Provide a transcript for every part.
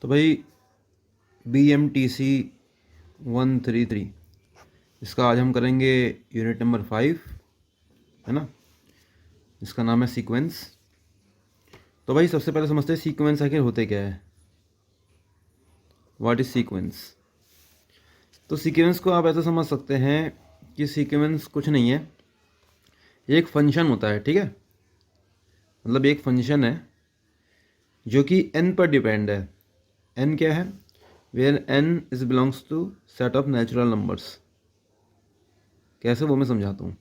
तो भाई BMTC 133 इसका आज हम करेंगे यूनिट नंबर 5, है ना। इसका नाम है सीक्वेंस। तो भाई सबसे पहले समझते हैं सीक्वेंस आखिर होते क्या है। What is sequence? तो सीक्वेंस को आप ऐसा समझ सकते हैं कि सीक्वेंस कुछ नहीं है, ये एक फंक्शन होता है, ठीक है। मतलब एक फंक्शन है जो कि n पर डिपेंड है। n क्या है? Where n is belongs to set of natural numbers. कैसे, वो मैं समझाता हूँ।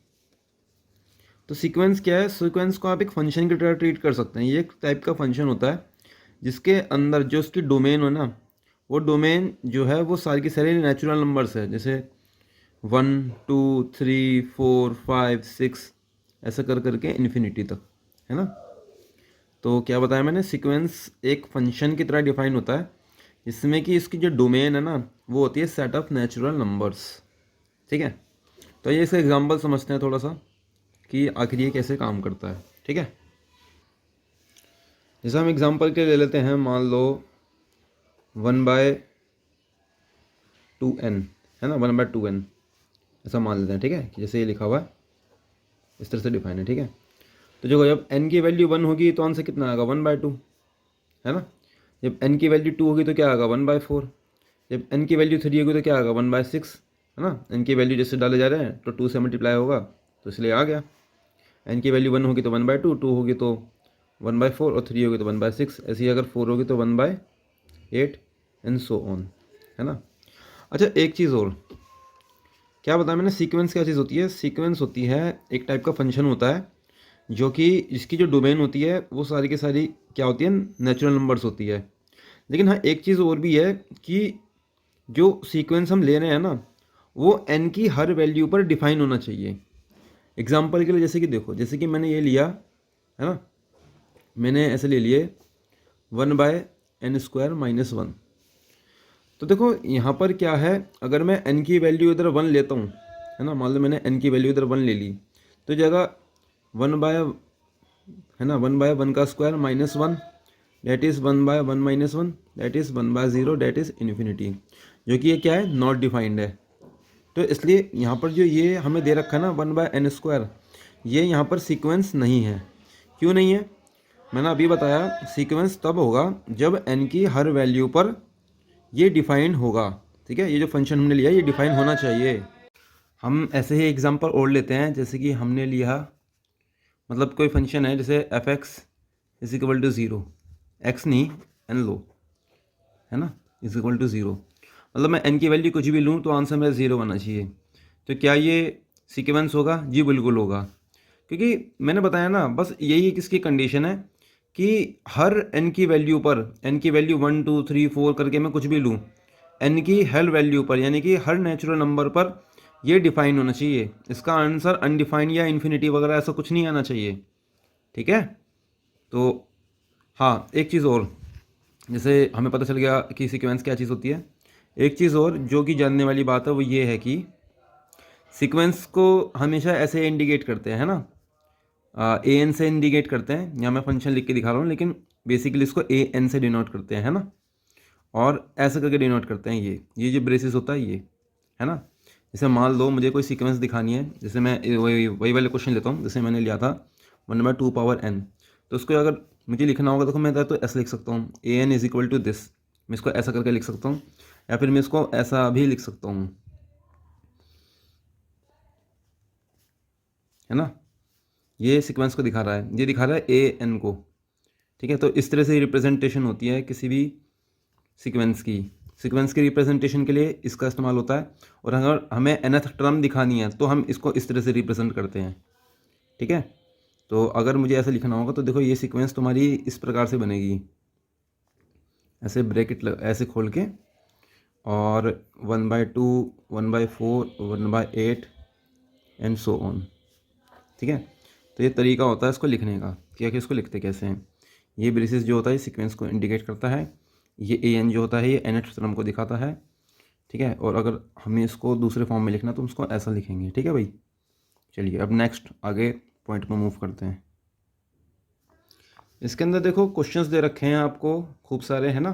तो सीक्वेंस क्या है? सीक्वेंस को आप एक फंक्शन की तरह ट्रीट कर सकते हैं। ये एक टाइप का फंक्शन होता है जिसके अंदर जो उसकी डोमेन हो ना, वो डोमेन जो है वो सारी की सारी नेचुरल नंबर्स है। जैसे 1 2 3 4 5 6 ऐसा कर करके इन्फिनिटी तक, है ना। तो क्या बताया मैंने, सीक्वेंस एक फंक्शन की तरह डिफाइन होता है जिसमें कि इसकी जो डोमेन है ना वो होती है सेट ऑफ नेचुरल नंबर्स, ठीक है। तो ये इसका एग्जांपल समझते हैं थोड़ा सा कि आखिर ये कैसे काम करता है, ठीक है। जैसे हम एग्जांपल के ले लेते हैं, मान लो 1/2n, है ना, 1/2n ऐसा मान लेते हैं, ठीक है। कि जैसे ये लिखा हुआ है इस तरह से डिफाइन है, ठीक है। तो जो जब n की वैल्यू 1 होगी तो आंसर कितना आएगा? 1/2, है ना। जब n की वैल्यू 2 होगी तो क्या आएगा? 1/4। जब n की वैल्यू 3 होगी तो क्या आएगा? 1/6, है ना। n की वैल्यू जैसे डाले जा रहे हैं तो 2 से मल्टीप्लाई होगा तो इसलिए आ गया। n की वैल्यू 1 होगी तो 1/2, 2 होगी तो 1/4 और 3 होगी तो 1/6। ऐसे ही अगर 4 होगी तो 1/8 एंड सो ऑन, है ना। अच्छा, एक चीज़ और, क्या बताया मैंने, सीक्वेंस क्या चीज़ होती है? सीक्वेंस होती है एक टाइप का फंक्शन होता है जो कि इसकी जो डोमेन होती है वो सारी की सारी क्या होती है? नेचुरल नंबर्स होती है। लेकिन हाँ, एक चीज़ और भी है कि जो सीक्वेंस हम ले रहे हैं ना वो n की हर वैल्यू पर डिफाइन होना चाहिए। एग्जाम्पल के लिए जैसे कि देखो, जैसे कि मैंने ये लिया, है ना, मैंने ऐसे ले लिए 1/n² - 1। तो देखो यहाँ पर क्या है, अगर मैं n की वैल्यू इधर 1 लेता हूँ, है ना, मान लो मैंने n की वैल्यू इधर 1 ले ली, तो जगह 1/, है ना, 1/1² - 1 that is 1/1 - 1 that is 1/0 that is infinity, जो कि ये क्या है? नॉट डिफाइंड है। तो इसलिए यहाँ पर जो ये हमें दे रखा है ना 1/n², ये यहाँ पर सीक्वेंस नहीं है। क्यों नहीं है? मैंने अभी बताया, सीक्वेंस तब होगा जब n की हर वैल्यू पर ये डिफाइन होगा, ठीक है। ये जो फंक्शन हमने लिया ये डिफाइन होना चाहिए। हम ऐसे ही एग्जांपल और लेते हैं, जैसे कि हमने लिया, मतलब कोई फंक्शन है जैसे f(x) = 0, x नहीं n लो, है ना, =0। मतलब मैं n की वैल्यू कुछ भी लूँ तो आंसर मेरा 0 आना चाहिए। तो क्या ये सीक्वेंस होगा? जी बिल्कुल होगा, क्योंकि मैंने बताया ना, बस यही किसकी कंडीशन है कि हर n की वैल्यू पर, n की वैल्यू 1 2 3 4 करके मैं कुछ भी लूँ, n की हर वैल्यू पर यानी कि हर नेचुरल नंबर पर ये डिफाइन होना चाहिए। इसका आंसर अनडिफाइंड या इन्फिनिटी वगैरह ऐसा कुछ नहीं आना चाहिए, ठीक है। तो हाँ, एक चीज़ और, जैसे हमें पता चल गया कि सीक्वेंस क्या चीज़ होती है। एक चीज़ और जो कि जानने वाली बात है वो ये है कि सीक्वेंस को हमेशा ऐसे इंडिकेट करते हैं, है ना, an से इंडिकेट करते हैं। यहाँ मैं फंक्शन लिख के दिखा रहा हूँ, लेकिन बेसिकली इसको an से डिनोट करते हैं, है ना। और ऐसे करके डिनोट करते हैं, ये जो ब्रेसिस होता है ये, है ना। जैसे मान लो मुझे कोई सीक्वेंस दिखानी है, जैसे मैं वही वाले क्वेश्चन लेता हूँ, जैसे मैंने लिया था 1/2n। तो उसको अगर मुझे लिखना होगा तो मैं तो ऐसे लिख सकता हूँ, an = दिस। मैं इसको ऐसा करके लिख सकता हूँ, या फिर मैं इसको ऐसा भी लिख सकता हूँ, है ना। ये सीक्वेंस को दिखा रहा है, ये दिखा रहा है an को, ठीक है। तो इस तरह से रिप्रेजेंटेशन होती है किसी भी सीक्वेंस की रिप्रेजेंटेशन के लिए इसका इस्तेमाल होता है। और अगर हमें nth टर्म दिखानी है तो हम इसको इस तरह से रिप्रेजेंट करते हैं, ठीक है। तो अगर मुझे ऐसे लिखना होगा तो देखो ये सीक्वेंस तुम्हारी इस प्रकार से बनेगी, ऐसे ब्रैकेट ऐसे खोल के, और 1/2 1/4 1/8 एंड सो ऑन, ठीक है। तो ये तरीका होता है इसको लिखने का कि आखिर इसको लिखते कैसे हैं। ये ब्रेसिस जो होता है सीक्वेंस को इंडिकेट करता है, ये an जो होता है ये nth टर्म को दिखाता है, ठीक है। और अगर हमें इसको दूसरे फॉर्म में लिखना तो हम इसको ऐसा लिखेंगे, ठीक है भाई। चलिए अब नेक्स्ट आगे पॉइंट में मूव करते हैं। इसके अंदर देखो क्वेश्चंस दे रखे हैं आपको खूब सारे, है ना।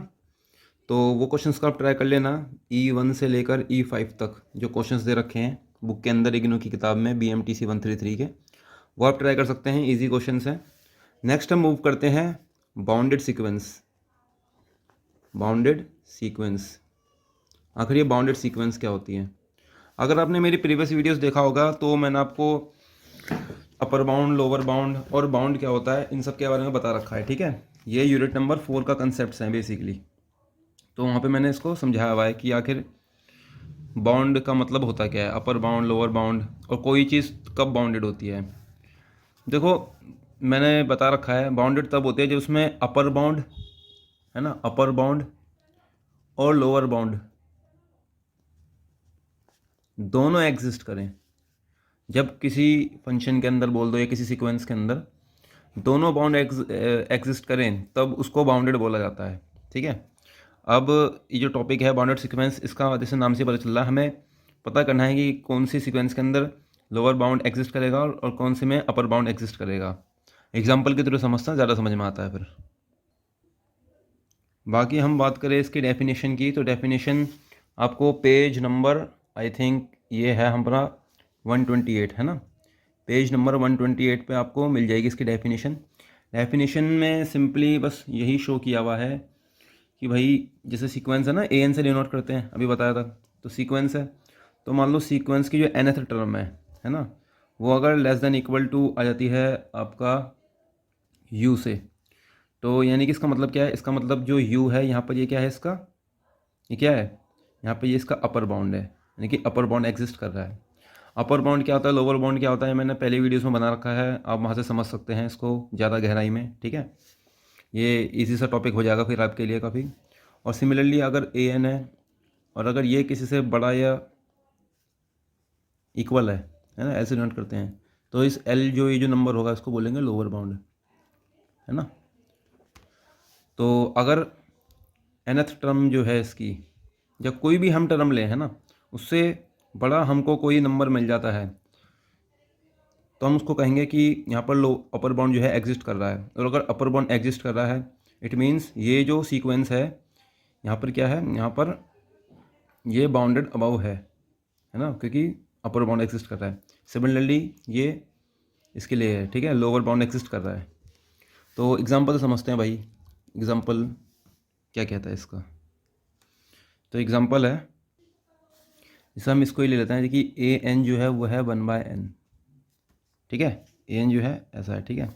तो वो क्वेश्चंस का आप ट्राई कर लेना, E1 से लेकर E5 तक जो क्वेश्चंस दे रखे हैं बुक के अंदर, इग्नू की किताब में BMTC 133 के, वो आप ट्राई कर सकते हैं, इजी क्वेश्चंस हैं। नेक्स्ट हम मूव करते हैं बाउंडेड सीक्वेंस। बाउंडेड सीक्वेंस, आखिर ये बाउंडेड सीक्वेंस क्या होती है? अगर आपने मेरी प्रीवियस वीडियोस देखा होगा तो मैंने आपको अपर बाउंड, लोअर बाउंड और बाउंड क्या होता है इन सब के बारे में बता रखा है, ठीक है। ये यूनिट नंबर 4 का कंसेप्ट है बेसिकली। तो वहाँ पे मैंने इसको समझाया हुआ है कि आखिर बाउंड का मतलब होता क्या है, अपर बाउंड, लोअर बाउंड, और कोई चीज़ कब बाउंडेड होती है। देखो मैंने बता रखा है बाउंडेड तब होती है जब उसमें अपर बाउंड है ना, अपर बाउंड और लोअर बाउंड दोनों एग्जिस्ट करें। जब किसी फंक्शन के अंदर बोल दो या किसी सीक्वेंस के अंदर दोनों बाउंड एग्जिस्ट करें तब उसको बाउंडेड बोला जाता है, ठीक है। अब ये जो टॉपिक है बाउंडेड सीक्वेंस, इसका जैसे नाम से पता चल रहा है हमें पता करना है कि कौन सी सीक्वेंस के अंदर लोअर बाउंड एग्जिस्ट करेगा और कौन से में अपर बाउंड एग्जिस्ट करेगा। एग्जाम्पल के थ्रू समझना ज़्यादा समझ में आता है फिर। बाकी हम बात करें इसकी डेफिनेशन की, तो डेफिनेशन आपको पेज नंबर आई थिंक ये है हमारा 128 है ना, पेज नंबर 128 पे आपको मिल जाएगी इसकी डेफिनेशन। डेफिनेशन में सिंपली बस यही शो किया हुआ है कि भाई जैसे सीक्वेंस है ना, AN से डिनोट करते हैं, अभी बताया था। तो सीक्वेंस है, तो मान लो सीक्वेंस की जो nth टर्म है ना, वो अगर लेस देन इक्वल टू आ जाती है आपका u से, तो यानी कि इसका मतलब क्या है, इसका मतलब जो u है यहाँ पर ये क्या है, इसका ये क्या है, यहाँ पर ये इसका अपर बाउंड है, यानी कि अपर बाउंड एग्जिस्ट कर रहा है। अपर बाउंड क्या होता है, लोअर बाउंड क्या होता है, मैंने पहले वीडियोस में बना रखा है, आप वहाँ से समझ सकते हैं इसको ज़्यादा गहराई में, ठीक है। ये इजी सा टॉपिक हो जाएगा फिर आपके लिए काफ़ी। और सिमिलरली अगर AN है और अगर ये किसी से बड़ा या इक्वल है ना, ऐसे नोट करते हैं, तो इस L जो ये जो नंबर होगा इसको बोलेंगे लोअर बाउंड, है ना। तो अगर nth टर्म जो है इसकी, जब कोई भी हम टर्म लें है ना, उससे बड़ा हमको कोई नंबर मिल जाता है तो हम उसको कहेंगे कि यहाँ पर लो अपर बाउंड जो है एग्जिस्ट कर रहा है। और अगर अपर बाउंड एग्जिस्ट कर रहा है इट मीन्स ये जो सीक्वेंस है यहाँ पर क्या है, यहाँ पर ये बाउंडेड अबव है ना, क्योंकि अपर बाउंड एग्जिस्ट कर रहा है। सिमिलरली ये इसके लिए है, ठीक है, लोअर बाउंड एग्जिस्ट कर रहा है। तो एग्जांपल समझते हैं भाई, एग्जांपल क्या कहता है इसका। तो एग्जांपल है, जैसे हम इसको ही ले लेते हैं कि AN जो है वो है 1/n, ठीक है, AN जो है ऐसा है, ठीक है।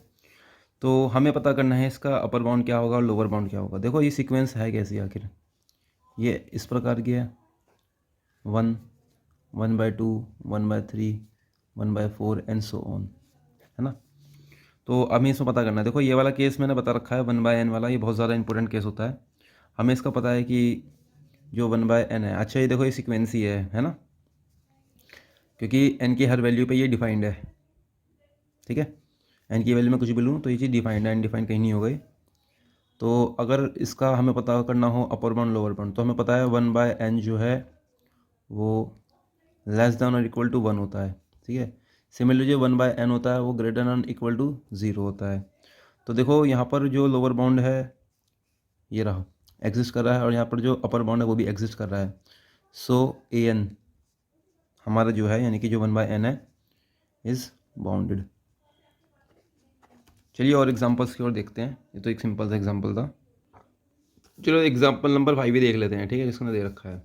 तो हमें पता करना है इसका अपर बाउंड क्या होगा और लोअर बाउंड क्या होगा। देखो ये सीक्वेंस है कैसी, आखिर ये इस प्रकार की है, 1, 1/2, 1/3, 1/4 एंड सो ऑन, है ना। तो हमें इसमें पता करना है। देखो ये वाला केस मैंने बता रखा है 1/n वाला, ये बहुत ज़्यादा इंपॉर्टेंट केस होता है। हमें इसका पता है कि जो 1/n है, अच्छा ये देखो ये सीक्वेंस ही है ना, क्योंकि n की हर वैल्यू पे ये डिफाइंड है, ठीक है। n की वैल्यू में कुछ भी लूँ तो ये चीज़ डिफाइंड है, अनडिफाइंड कहीं नहीं हो गई। तो अगर इसका हमें पता करना हो अपर बाउंड लोअर बाउंड, तो हमें पता है 1/n जो है वो लेस देन और इक्वल टू 1 होता है, ठीक है। सिमिलरली जो 1/n होता है वो ग्रेटर देन इक्वल टू 0 होता है। तो देखो यहाँ पर जो लोअर बाउंड है ये रहा, एग्जिस्ट कर रहा है, और यहाँ पर जो अपर बाउंड है वो भी एग्जिस्ट कर रहा है। सो AN हमारा जो है यानी कि जो 1/n है इज़ बाउंडेड। चलिए और एग्जांपल्स की ओर देखते हैं, ये तो एक सिंपल सा एग्जांपल था। चलो एग्जांपल नंबर 5 भी देख लेते हैं, ठीक है, जिसको दे रखा है।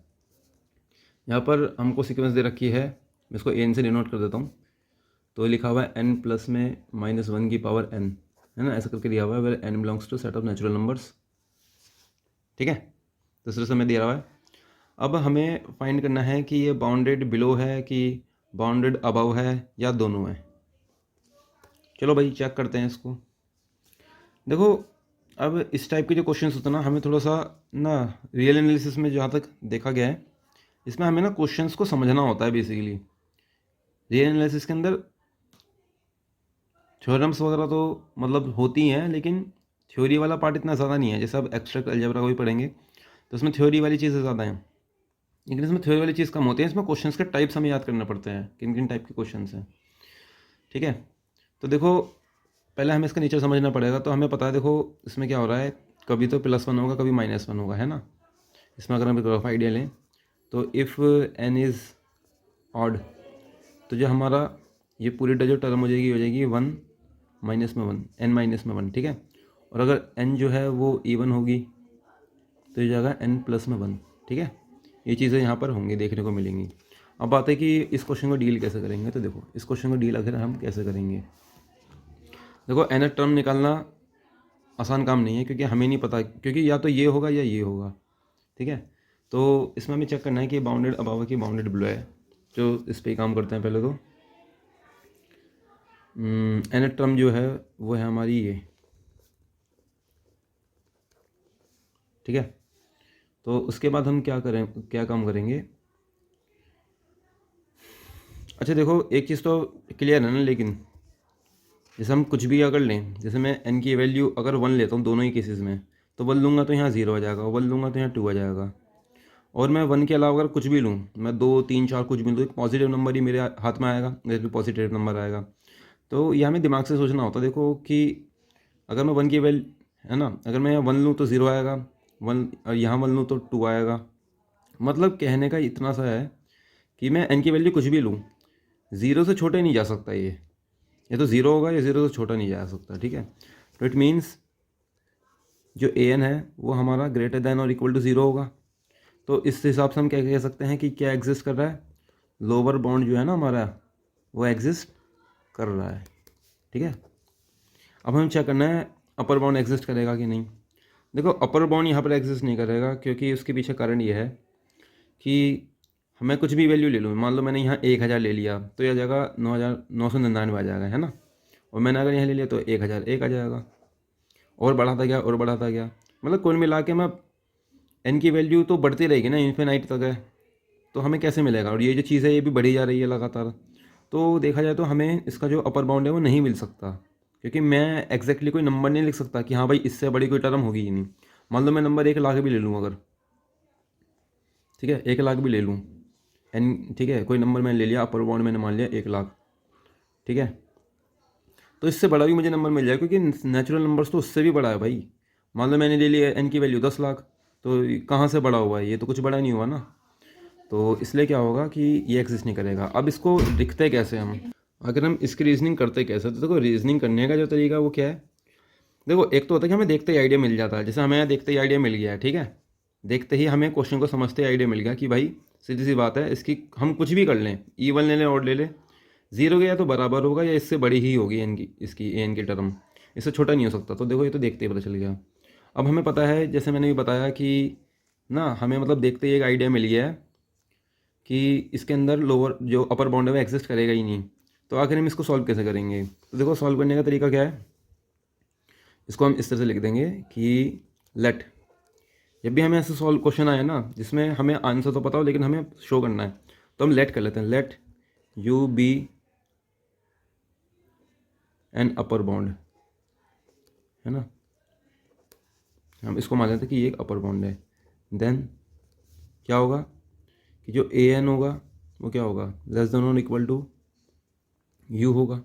यहाँ पर हमको सीक्वेंस दे रखी है, मैं इसको AN से डिनोट कर देता हूँ। तो लिखा हुआ है n प्लस में -1 की पावर n, है ना, ऐसा करके दिया हुआ है, where n belongs to set of natural numbers, ठीक है। तो इस तरह से हमें दिया हुआ है। अब हमें फाइंड करना है कि ये बाउंडेड बिलो है कि बाउंडेड अबव है या दोनों है। चलो भाई चेक करते हैं इसको। देखो अब इस टाइप के जो क्वेश्चंस होते हैं ना, हमें थोड़ा सा ना रियल एनालिसिस में जहाँ तक देखा गया है, इसमें हमें ना क्वेश्चंस को समझना होता है बेसिकली। रियल एनालिसिस के अंदर थ्योरम्स वगैरह तो मतलब होती हैं, लेकिन थ्योरी वाला पार्ट इतना ज़्यादा नहीं है। जैसे अब एक्स्ट्रा अलजेब्रा को भी पढ़ेंगे तो उसमें थ्योरी वाली चीज़ें ज़्यादा हैं, लेकिन इसमें थ्योरी वाली चीज़ कम होती है। इसमें क्वेश्चंस के टाइप्स हमें याद करने पड़ते हैं, किन किन टाइप के क्वेश्चंस हैं, ठीक है। तो देखो पहले हमें इसका नेचर समझना पड़ेगा। तो हमें पता है देखो इसमें क्या हो रहा है, कभी तो +1 होगा कभी -1 होगा, है ना। इसमें अगर हम एक रफ आइडिया लें तो इफ़ n इज़ ऑड, तो जो हमारा ये पूरी जो टर्म हो जाएगी 1 माइनस में 1, n माइनस में 1, ठीक है। और अगर n जो है वो इवन होगी तो ये जाएगा n प्लस में 1, ठीक है। ये चीज़ें यहाँ पर होंगी, देखने को मिलेंगी। अब बात है कि इस क्वेश्चन को डील कैसे करेंगे। तो देखो इस क्वेश्चन को डील अगर हम कैसे करेंगे, देखो nth टर्म निकालना आसान काम नहीं है, क्योंकि हमें नहीं पता, क्योंकि या तो ये होगा या ये होगा, ठीक है। तो इसमें हमें चेक करना है कि बाउंडेड अबव है कि बाउंडेड बिलो है। जो इस पर काम करते हैं पहले तो nth टर्म जो है वो है हमारी ये, ठीक है। तो उसके बाद हम क्या काम करेंगे। अच्छा देखो एक चीज़ तो क्लियर है ना, लेकिन जैसे हम कुछ भी अगर लें, जैसे मैं n की वैल्यू अगर 1 लेता हूँ दोनों ही केसेस में, तो 1 लूँगा तो यहाँ 0 आ जाएगा, 1 लूँगा तो यहाँ 2 आ जाएगा। और मैं 1 के अलावा अगर कुछ भी लूँ, मैं 2 3 4 कुछ भी लूँ, एक पॉजिटिव नंबर ही मेरे हाथ में आएगा, मेरे पे पॉजिटिव नंबर आएगा। तो ये हमें दिमाग से सोचना होता है। देखो कि अगर मैं 1 की वैल्यू है ना, अगर मैं यहाँ 1 लूँ तो 0 आएगा, 1 और यहाँ 1 लूँ तो 2 आएगा। मतलब कहने का इतना सा है कि मैं n की वैल्यू कुछ भी लूँ, 0 से छोटे नहीं जा सकता ये तो 0 होगा, या 0 से छोटा नहीं जा सकता, ठीक है। तो इट मीन्स जो an है वो हमारा ग्रेटर दैन और इक्वल टू 0 होगा। तो इस हिसाब से हम क्या कह सकते हैं कि क्या एग्जिस्ट कर रहा है, लोअर बाउंड जो है ना हमारा वो एग्जिस्ट कर रहा है, ठीक है। अब हमें चेक करना है अपर बाउंड एग्जिस्ट करेगा कि नहीं। देखो अपर बाउंड यहाँ पर एग्जिस्ट नहीं करेगा, क्योंकि उसके पीछे कारण ये है कि मैं कुछ भी वैल्यू ले लूँ, मान लो मैंने यहाँ 1000 ले लिया तो यह जगह 9999 आ जाएगा, है ना। और मैंने अगर यहाँ ले लिया तो 1001 आ जाएगा, और बढ़ाता गया और बढ़ाता गया। मतलब कुल मिला के मैं n की वैल्यू तो बढ़ती रहेगी ना, इन्फिनाइट तक है, तो हमें कैसे मिलेगा। और ये जो चीज़ है ये भी बढ़ी जा रही है लगातार। तो देखा जाए तो हमें इसका जो अपर बाउंड है वो नहीं मिल सकता, क्योंकि मैं एग्जैक्टली कोई नंबर नहीं लिख सकता कि हाँ भाई इससे बड़ी कोई टर्म होगी ही नहीं। मान लो मैं नंबर 1 लाख भी ले लूँ अगर, ठीक है, 1 लाख भी ले लूँ n, ठीक है, कोई नंबर मैंने ले लिया, अपर बाउंड मैंने मान लिया 1 लाख, ठीक है। तो इससे बड़ा भी मुझे नंबर मिल जाए, क्योंकि नेचुरल नंबर्स तो उससे भी बड़ा है भाई। मान लो मैंने ले लिया n की वैल्यू 10 लाख, तो कहाँ से बड़ा हुआ है, ये तो कुछ बड़ा नहीं हुआ ना। तो इसलिए क्या होगा कि ये एग्जिस्ट नहीं करेगा। अब इसको दिखते कैसे हम, अगर हम इसकी रीजनिंग करते कैसे, तो देखो रीजनिंग करने का जो तरीका वो क्या है। देखो एक तो होता है कि हमें देखते ही आइडिया मिल जाता है, जैसे हमें यहाँ देखते ही आइडिया मिल गया है, ठीक है। देखते ही हमें क्वेश्चन को समझते ही आइडिया मिल गया कि भाई सीधी सी बात है, इसकी हम कुछ भी कर लें, इवन ले लें और ले लें, 0 गया तो बराबर होगा या इससे बड़ी ही होगी एन की, इसकी एन की टर्म, इससे छोटा नहीं हो सकता। तो देखो ये तो देखते ही पता चल गया। अब हमें पता है, जैसे मैंने भी बताया कि ना, हमें मतलब देखते ही एक आइडिया मिल गया है कि इसके अंदर लोअर जो अपर बाउंड है वो एग्जिस्ट करेगा ही नहीं। तो आखिर हम इसको सॉल्व कैसे करेंगे। तो देखो सॉल्व करने का तरीका क्या है, इसको हम इस तरह से लिख देंगे कि लेट, जब भी हमें ऐसे सॉल्व क्वेश्चन आए ना जिसमें हमें आंसर तो पता हो लेकिन हमें शो करना है, तो हम लेट कर लेते हैं, let U be an upper bound, है ना। हम इसको मान लेते हैं कि ये एक अपर बाउंड है। देन क्या होगा कि जो ए एन होगा वो क्या होगा, लेस देन और इक्वल टू यू होगा।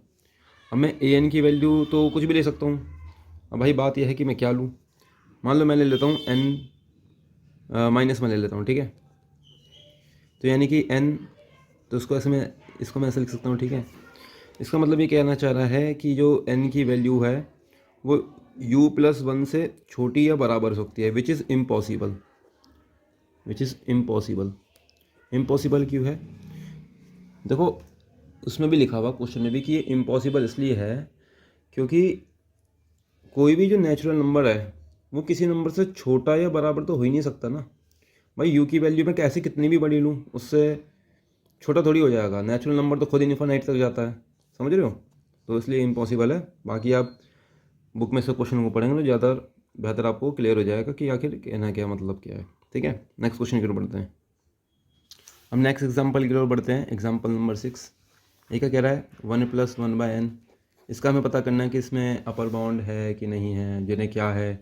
अब मैं ए एन की वैल्यू तो कुछ भी ले सकता हूँ। अब भाई बात यह है कि मैं क्या लूँ। मान लो मैं ले लेता हूँ एन माइनस में ले लेता हूँ, ठीक है। तो यानी कि एन, तो इसको मैं ऐसे लिख सकता हूँ, ठीक है। इसका मतलब ये कहना चाह रहा है कि जो n की वैल्यू है वो u+1 से छोटी या बराबर हो सकती है, विच इज़ इम्पॉसिबल। इम्पॉसिबल क्यों है, देखो उसमें भी लिखा हुआ क्वेश्चन में भी कि ये इम्पॉसिबल इसलिए है क्योंकि कोई भी जो नेचुरल नंबर है वो किसी नंबर से छोटा या बराबर तो हो ही नहीं सकता ना भाई। u की वैल्यू मैं कैसे कितनी भी बड़ी लूँ उससे छोटा थोड़ी हो जाएगा। नेचुरल नंबर तो खुद इनफाइनाइट तक जाता है, समझ रहे हो। तो इसलिए इम्पॉसिबल है। बाकी आप बुक में से क्वेश्चन को पढ़ेंगे तो ज़्यादा बेहतर आपको क्लियर हो जाएगा कि आखिर कहना क्या मतलब क्या है, ठीक है। नेक्स्ट क्वेश्चन की ओर बढ़ते हैं। हम नेक्स्ट एग्जाम्पल की ओर बढ़ते हैं, एग्जाम्पल नंबर 6। ये क्या कह रहा है, 1+1/n। इसका हमें पता करना है कि इसमें अपर बाउंड है कि नहीं है, जिन्हें क्या है,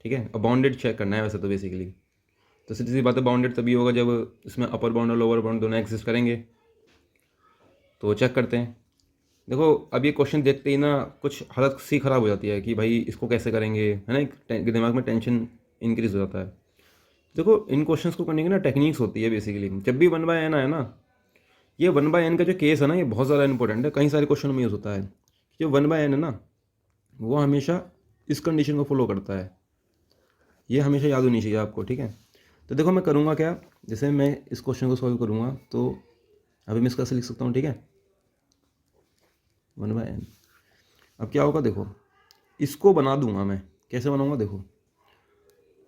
ठीक है। अब बाउंडेड चेक करना है वैसे तो बेसिकली, तो सीधी सी बात है बाउंडेड तभी होगा जब इसमें अपर बाउंड और लोअर बाउंड दोनों एग्जिस्ट करेंगे। तो चेक करते हैं। देखो अब ये क्वेश्चन देखते ही ना कुछ हालत सी ख़राब हो जाती है कि भाई इसको कैसे करेंगे, है ना। एक दिमाग में टेंशन इंक्रीज हो जाता है। देखो इन क्वेश्चंस को करने की ना टेक्निक्स होती है बेसिकली। जब भी 1/n है ना, ये 1/n का जो केस है ना, ये बहुत ज़्यादा इंपॉर्टेंट है, कई सारे क्वेश्चन में यूज़ होता है। जो 1/n है ना, वो हमेशा इस कंडीशन को फॉलो करता है, ये हमेशा याद होनी चाहिए आपको, ठीक है। तो देखो मैं करूँगा क्या, जैसे मैं इस क्वेश्चन को सॉल्व करूँगा तो अभी मैं इसका ऐसे लिख सकता हूँ, ठीक है, 1/n। अब क्या होगा देखो, इसको बना दूंगा मैं, कैसे बनाऊंगा देखो,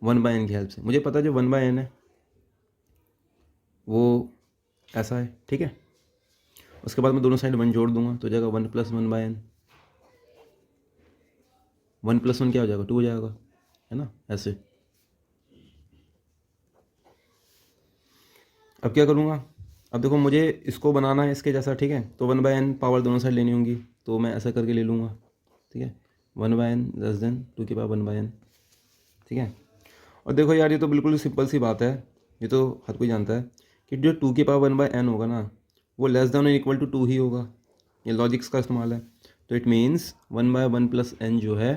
1/n की हेल्प से। मुझे पता है जो 1/n है वो ऐसा है, ठीक है। उसके बाद मैं दोनों साइड 1 जोड़ दूंगा तो हो जाएगा 1 + 1/n। 1 + 1 क्या हो जाएगा, 2 हो जाएगा, है ना, ऐसे। अब क्या करूँगा, अब देखो मुझे इसको बनाना है इसके जैसा, ठीक है, तो 1/n पावर दोनों साइड लेनी होंगी, तो मैं ऐसा करके ले लूँगा, ठीक है। 1/n < 2 की पावर 1/n, ठीक है। और देखो यार, ये तो बिल्कुल सिंपल सी बात है, ये तो हर कोई जानता है कि जो 2 की पावर 1/n होगा ना, वो <= 2 ही होगा। ये लॉजिक्स का इस्तेमाल है। तो इट मीन्स 1/1 + n जो है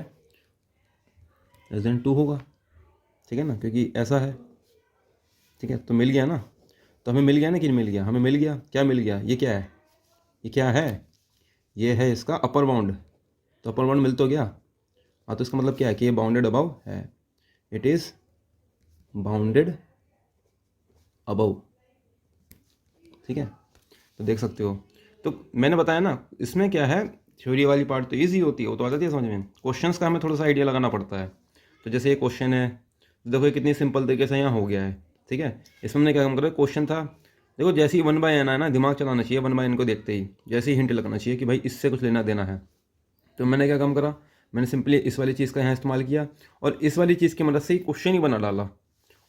<2 होगा, ठीक है ना, क्योंकि ऐसा है, ठीक है। तो मिल गया ना, तो हमें मिल गया ना कि नहीं मिल गया, हमें मिल गया, क्या मिल गया, ये क्या है, ये क्या है, ये है इसका अपर बाउंड। तो अपर बाउंड मिल तो गया। हाँ, तो इसका मतलब क्या है कि ये बाउंडेड अबव है, इट इज़ बाउंडेड अबव, ठीक है। तो देख सकते हो, तो मैंने बताया ना, इसमें क्या है, थ्योरी वाली पार्ट तो ईजी होती है, वो तो आ जाती है समझ में। क्वेश्चंस का हमें थोड़ा सा आइडिया लगाना पड़ता है। तो जैसे ये क्वेश्चन है, तो देखो ये कितनी सिंपल तरीके से यहाँ हो गया है, ठीक है। इसमें हमने क्या काम करा, क्वेश्चन था, देखो जैसे ही 1/n है ना, दिमाग चलाना चाहिए 1/n को देखते ही, जैसे ही हिंट लगना चाहिए कि भाई इससे कुछ लेना देना है। तो मैंने क्या काम करा, मैंने सिंपली इस वाली चीज़ का यहाँ इस्तेमाल किया और इस वाली चीज़ की मदद से ही क्वेश्चन ही बना डाला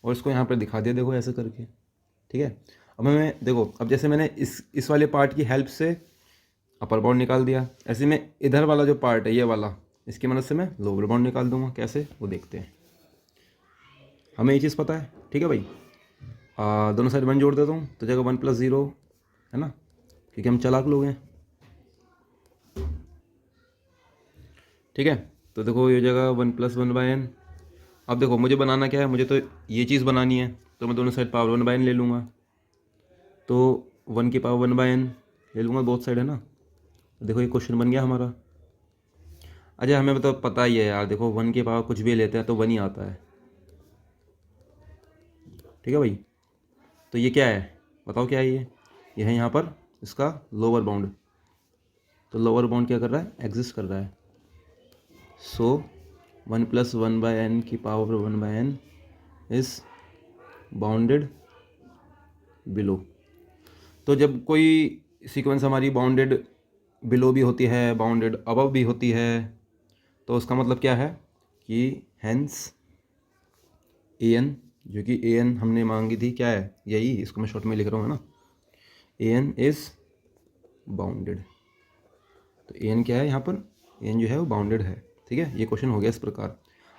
और इसको यहाँ पर दिखा दिया, देखो ऐसे करके, ठीक है। अब मैं देखो, अब जैसे मैंने इस वाले पार्ट की हेल्प से अपर बाउंड निकाल दिया, ऐसे में इधर वाला जो पार्ट है ये वाला, इसकी मदद से मैं लोअर बाउंड निकाल दूंगा, कैसे वो देखते हैं। हमें ये चीज़ पता है, ठीक है भाई। दोनों साइड 1 जोड़ देता हूँ तो जगह 1 + 0, है ना, क्योंकि हम चालाक लोग हैं, ठीक है। तो देखो ये जगह 1 + 1/n। अब देखो मुझे बनाना क्या है, मुझे तो ये चीज़ बनानी है, तो मैं दोनों साइड पावर 1/n ले लूँगा, तो 1 की पावर 1/n ले लूँगा बोथ साइड, है ना। देखो ये क्वेश्चन बन गया हमारा। अच्छा हमें तो पता ही है यार, देखो 1 की पावर कुछ भी लेते हैं तो 1 ही आता है, ठीक है भाई। तो ये क्या है, बताओ क्या है ये है यहाँ पर इसका लोअर बाउंड। तो लोअर बाउंड क्या कर रहा है, एग्जिस्ट कर रहा है। सो 1 + 1/n की power 1/n is bounded below. तो जब कोई सीक्वेंस हमारी बाउंडेड बिलो भी होती है, बाउंडेड अबव भी होती है, तो उसका मतलब क्या है कि हैंस an, जो कि an हमने मांगी थी, क्या है यही, इसको मैं शॉर्ट में लिख रहा हूँ, है ना, an इज बाउंडेड। तो an क्या है यहाँ पर, an जो है वो बाउंडेड है, ठीक है। ये क्वेश्चन हो गया इस प्रकार।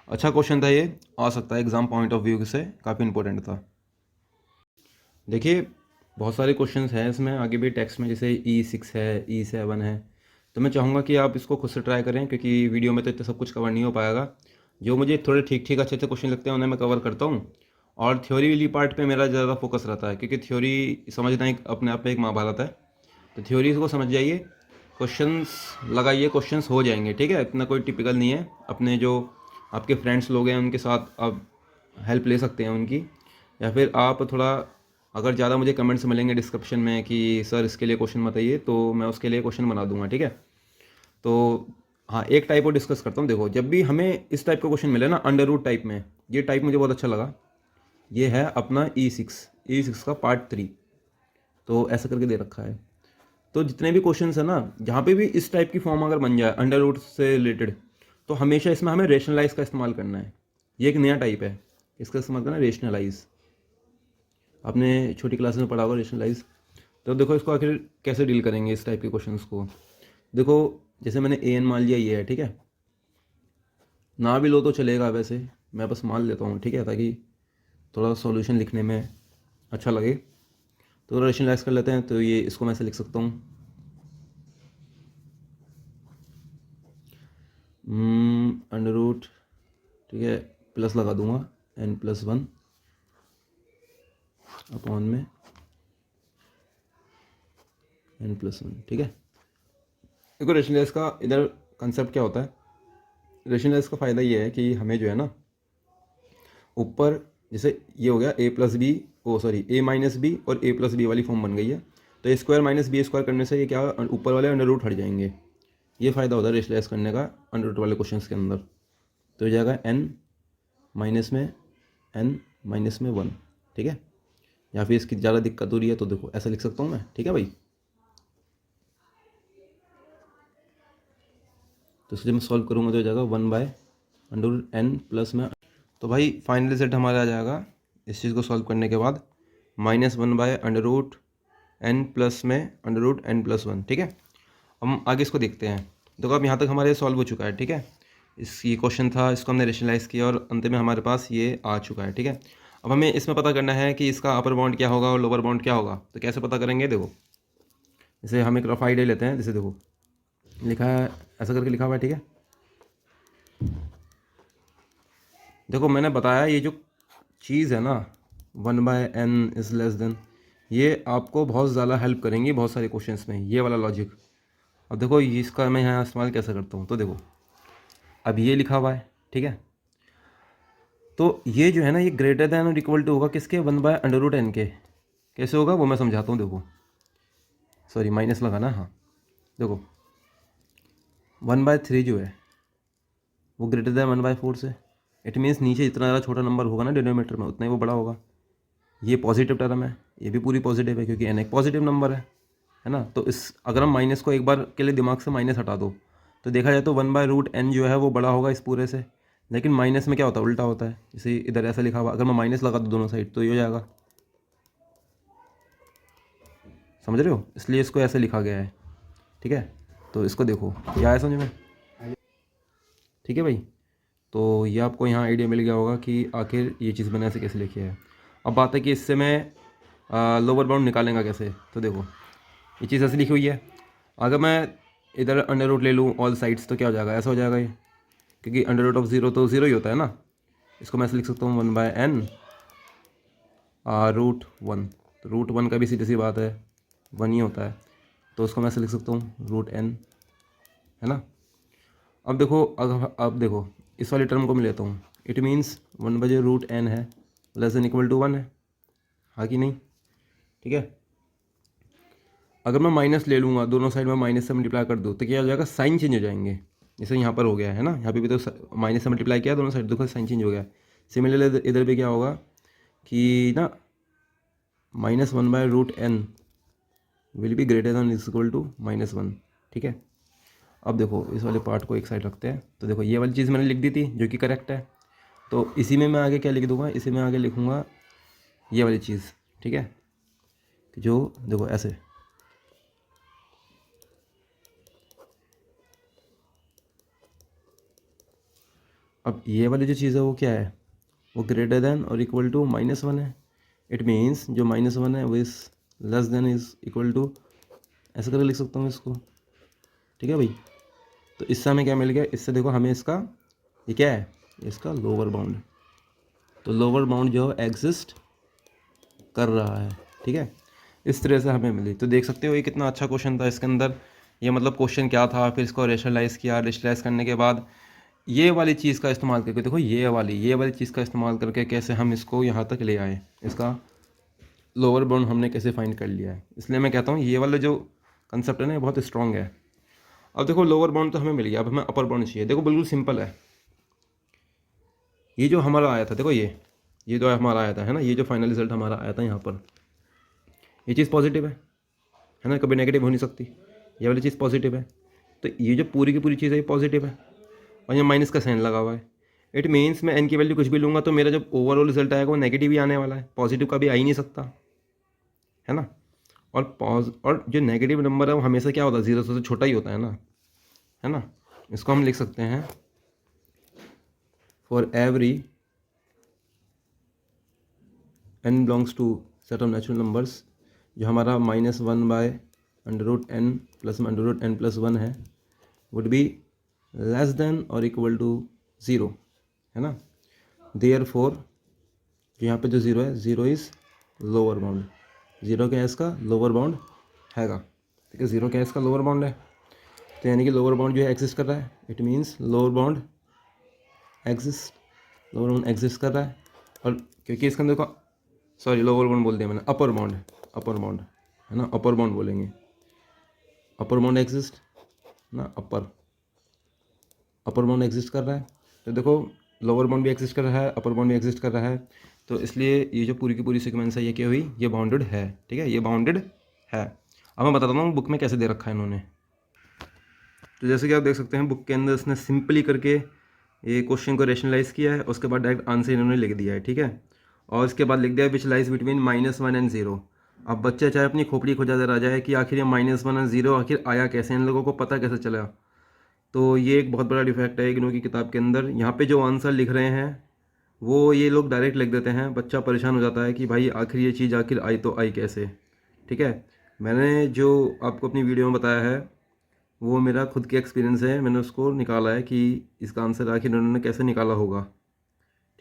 अच्छा क्वेश्चन था ये, आ सकता है एग्जाम पॉइंट ऑफ व्यू से, काफ़ी इंपॉर्टेंट था। देखिए बहुत सारे क्वेश्चंस हैं इसमें आगे भी टेक्स्ट में, जैसे E6 है, E7 है। तो मैं चाहूँगा कि आप इसको खुद से ट्राई करें, क्योंकि वीडियो में तो इतना सब कुछ कवर नहीं हो पाएगा। जो मुझे थोड़े ठीक ठीक अच्छे अच्छे क्वेश्चन लगते हैं उन्हें मैं कवर करता हूँ, और थ्योरी वाली पार्ट पे मेरा ज़्यादा फोकस रहता है, क्योंकि थ्योरी समझना एक अपने आप में एक महाभारत है। तो थ्योरी को समझ जाइए, क्वेश्चंस लगाइए, क्वेश्चंस हो जाएंगे, ठीक है। इतना कोई टिपिकल नहीं है। अपने जो आपके फ्रेंड्स लोग हैं उनके साथ आप हेल्प ले सकते हैं उनकी, या फिर आप थोड़ा, अगर ज़्यादा मुझे कमेंट्स मिलेंगे डिस्क्रिप्शन में कि सर इसके लिए क्वेश्चन बताइए, तो मैं उसके लिए क्वेश्चन बना दूंगा, ठीक है। तो हाँ, एक टाइप को डिस्कस करता हूँ। देखो जब भी हमें इस टाइप का क्वेश्चन मिले ना, अंडर रूट टाइप में, ये टाइप मुझे बहुत अच्छा लगा। ये है अपना E6 का पार्ट 3, तो ऐसा करके दे रखा है। तो जितने भी क्वेश्चन है ना, जहाँ पे भी इस टाइप की फॉर्म अगर बन जाए अंडर रूट से रिलेटेड, तो हमेशा इसमें हमें रेशनलाइज का इस्तेमाल करना है। ये एक नया टाइप है, इसका इस्तेमाल करना है रेशनलाइज। आपने छोटी क्लास में पढ़ा होगा रेशनलाइज। तो देखो इसको आखिर कैसे डील करेंगे इस टाइप के क्वेश्चंस को। देखो जैसे मैंने an मान लिया, ये है, ठीक है। ना भी लो तो चलेगा, वैसे मैं बस मान लेता हूँ, ठीक है, ताकि थोड़ा सॉल्यूशन लिखने में अच्छा लगे। तो रेशनलाइज कर लेते हैं, तो ये इसको मैं ऐसे लिख सकता हूँ, अंडर रूट, ठीक है, प्लस लगा दूंगा n + 1 अपॉन में n+1, ठीक है। देखो रेशनलाइज का इधर कंसेप्ट क्या होता है, रेशनलाइज का फ़ायदा ये है कि हमें जो है ना ऊपर जैसे ये हो गया a और a+b वाली फॉर्म बन गई है, तो a² - b² करने से ये क्या ऊपर वाले अंडर रूट हट जाएंगे। ये फ़ायदा होता है रेशनलाइज करने का अंडर रूट वाले क्वेश्चंस के अंदर। तो हो जाएगा n - 1, ठीक है। या फिर इसकी ज़्यादा दिक्कत हो रही है तो देखो ऐसा लिख सकता हूँ मैं, ठीक है भाई। तो इसलिए मैं सॉल्व करूँगा तो हो जाएगा 1/√n+ में। तो भाई फाइनल रिजल्ट हमारा आ जाएगा इस चीज़ को सॉल्व करने के बाद -1/√n+ में √n+1, ठीक है। हम आगे इसको देखते हैं। देखो अब यहाँ तक हमारे सॉल्व हो चुका है, ठीक है। ये क्वेश्चन था, इसको हमने रेशनलाइज किया और अंत में हमारे पास ये आ चुका है, ठीक है। अब हमें इसमें पता करना है कि इसका अपर बाउंड क्या होगा और लोअर बाउंड क्या होगा। तो कैसे पता करेंगे, देखो जैसे हम एक रफ आइडिया लेते हैं। जैसे देखो लिखा है, ऐसा करके लिखा हुआ है, ठीक है। देखो मैंने बताया ये जो चीज़ है ना 1/n=, ये आपको बहुत ज़्यादा हेल्प करेंगी बहुत सारे क्वेश्चंस में, ये वाला लॉजिक। अब देखो इसका मैं यहाँ इस्तेमाल कैसे करता हूँ। तो देखो अब ये लिखा हुआ है, ठीक है। तो ये जो है ना ये ग्रेटर दैन और इक्वल टू होगा किसके, 1/√n के। कैसे होगा वो मैं समझाता हूँ। देखो सॉरी माइनस लगाना, हाँ देखो 1/3 जो है वो ग्रेटर दैन 1/4 से। इट मीन्स नीचे जितना ज़्यादा छोटा नंबर होगा ना डिनोमिनेटर में उतना ही वो बड़ा होगा। ये पॉजिटिव टर्म है, ये भी पूरी पॉजिटिव है क्योंकि n एक पॉजिटिव नंबर है ना। तो इस अगर हम माइनस को एक बार के लिए दिमाग से माइनस हटा दो तो देखा जाए तो 1/√n जो है वो बड़ा होगा इस पूरे से। लेकिन माइनस में क्या होता है, उल्टा होता है। जैसे इधर ऐसा लिखा हुआ, अगर मैं माइनस लगा दूँ दोनों साइड तो ये हो जाएगा, समझ रहे हो। इसलिए इसको ऐसे लिखा गया है, ठीक है। तो इसको देखो क्या है समझ में, ठीक है भाई। तो ये आपको यहाँ आइडिया मिल गया होगा कि आखिर ये चीज़ मैंने ऐसे कैसे लिखी है। अब बात है कि इससे मैं लोअर बाउंड निकालेंगे कैसे। तो देखो ये चीज़ ऐसे लिखी हुई है, अगर मैं इधर अंडर रूट ले लूँ ऑल साइड्स तो क्या हो जाएगा, ऐसा हो जाएगा ये, क्योंकि अंडर रूट ऑफ 0 तो 0 ही होता है ना। इसको मैं ऐसे लिख सकता हूँ 1/n √1। तो √1 का भी सीधी सी बात है 1 ही होता है, तो उसको मैं ऐसे लिख सकता हूँ √n, है ना। अब देखो अब देखो इस वाली टर्म को मैं लेता हूँ, इट मीन्स 1/√n है <=1 है, हाँ कि नहीं, ठीक है। अगर मैं माइनस ले लूँगा दोनों साइड में माइनस से मल्टीप्लाई कर दूँ तो क्या हो जाएगा, साइन चेंज हो जाएंगे। जैसे यहाँ पर हो गया है ना, यहाँ पे भी तो माइनस से मल्टीप्लाई किया दोनों साइड, देखो साइन चेंज हो गया। सिमिलरली इधर भी क्या होगा कि ना -1/√n will be greater than equal to -1, ठीक है। अब देखो इस वाले पार्ट को एक साइड रखते हैं। तो देखो ये वाली चीज़ मैंने लिख दी थी जो कि करेक्ट है, तो इसी में मैं आगे क्या लिख दूँगा, इसी में आगे लिखूँगा ये वाली चीज़, ठीक है। जो देखो ऐसे, अब ये वाली जो चीज़ है वो क्या है, वो ग्रेटर दैन और इक्वल टू -1 है। इट मीन्स जो -1 है वो is less than is equal to, ऐसे करके लिख सकता हूँ इसको, ठीक है भाई। तो इससे हमें क्या मिल गया, इससे देखो हमें इसका ये क्या है, इसका लोअर बाउंड। तो लोअर बाउंड जो एग्जिस्ट कर रहा है, ठीक है। इस तरह से हमें मिली। तो देख सकते हो ये कितना अच्छा क्वेश्चन था। इसके अंदर ये मतलब क्वेश्चन क्या था, फिर इसको रेशनलाइज़ किया, रेशनलाइज़ करने के बाद ये वाली चीज़ का इस्तेमाल करके, देखो ये वाली चीज़ का इस्तेमाल करके कैसे हम इसको यहाँ तक ले आए, इसका लोअर बाउंड हमने कैसे फाइंड कर लिया है। इसलिए मैं कहता हूँ ये वाला जो कंसेप्ट है ना बहुत स्ट्रॉन्ग है। अब देखो लोअर बाउंड तो हमें मिल गया, अब हमें अपर बाउंड चाहिए। देखो बिल्कुल सिंपल है। ये जो हमारा आया था, देखो ये जो हमारा आया था है ना, ये जो फाइनल रिजल्ट हमारा आया था यहाँ पर, ये चीज़ पॉजिटिव है ना, कभी नेगेटिव हो नहीं सकती। ये वाली चीज़ पॉजिटिव है, तो ये जो पूरी की पूरी चीज़ है ये पॉजिटिव है, और यहाँ माइनस का साइन लगा हुआ है। इट मीन्स मैं n की वैल्यू कुछ भी लूँगा तो मेरा जब ओवरऑल रिजल्ट आएगा वो नेगेटिव ही आने वाला है, पॉजिटिव का भी आ ही नहीं सकता, है ना। और जो नेगेटिव नंबर है वो हमेशा क्या होता है, 0 से छोटा ही होता है ना। इसको हम लिख सकते हैं for every n belongs to set of natural numbers, जो हमारा -1/√n प्लस √n+1 है वुड बी लेस देन और इक्वल टू 0, है ना। देयरफॉर जो यहाँ पे जो 0 है, 0 इज़ लोअर बाउंड, 0 क्या है इसका लोअर बाउंड हैगा, ठीक है। 0 क्या है इसका लोअर बाउंड है, तो यानी कि लोअर बाउंड जो है एग्जिस्ट कर रहा है, it means lower bound exist, lower bound exist कर रहा है। और क्योंकि इसके अंदर का सॉरी लोअर बाउंड बोल दिया मैंने, अपर बाउंड, अपर बाउंड है ना, अपर बाउंड बोलेंगे, अपर बाउंड एग्जिस्ट ना, अपर बाउंड एग्जिस्ट कर रहा है। तो देखो लोअर बाउंड भी एग्जिस्ट कर रहा है, अपर बाउंड भी एग्जिस्ट कर रहा है, तो इसलिए ये जो पूरी की पूरी सीक्वेंस है ये क्या हुई, ये बाउंडेड है, ठीक है, ये बाउंडेड है। अब मैं बताता हूँ बुक में कैसे दे रखा है इन्होंने। तो जैसे कि आप देख सकते हैं बुक के अंदर इसने सिंपली करके ये क्वेश्चन को रेशनलाइज किया है, उसके बाद डायरेक्ट आंसर इन्होंने लिख दिया है, ठीक है। और इसके बाद लिख दिया विच लाइज बिटवीन -1 एंड 0। अब बच्चा चाहे अपनी खोपड़ी खोजा रह जाए कि आखिर ये -1 और 0 आखिर आया कैसे, इन लोगों को पता कैसे चला। तो ये एक बहुत बड़ा डिफेक्ट है इग्नू की किताब के अंदर। यहाँ पे जो आंसर लिख रहे हैं वो ये लोग डायरेक्ट लिख देते हैं, बच्चा परेशान हो जाता है कि भाई आखिर ये चीज़ आखिर आई तो आई कैसे, ठीक है। मैंने जो आपको अपनी वीडियो में बताया है वो मेरा खुद के एक्सपीरियंस है, मैंने उसको निकाला है कि इसका आंसर आखिर उन्होंने कैसे निकाला होगा,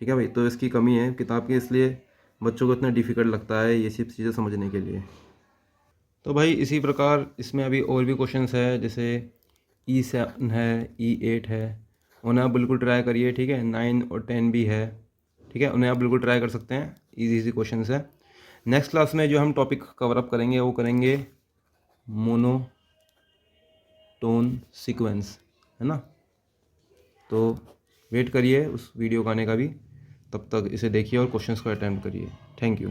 ठीक है भाई। तो इसकी कमी है किताब की, इसलिए बच्चों को इतना डिफ़िकल्ट लगता है ये सब चीज़ें समझने के लिए। तो भाई इसी प्रकार इसमें अभी और भी क्वेश्चंस है, जैसे E7 है, E8 है, उन्हें आप बिल्कुल ट्राई करिए, ठीक है। 9 और 10 भी है, ठीक है, उन्हें आप बिल्कुल ट्राई कर सकते हैं, इजी इजी क्वेश्चंस है। नेक्स्ट क्लास में जो हम टॉपिक कवर अप करेंगे वो करेंगे मोनोटोन सीक्वेंस, है ना। तो वेट करिए उस वीडियो का आने का भी, तब तक इसे देखिए और क्वेश्चंस को अटेम्प्ट करिए। Thank you.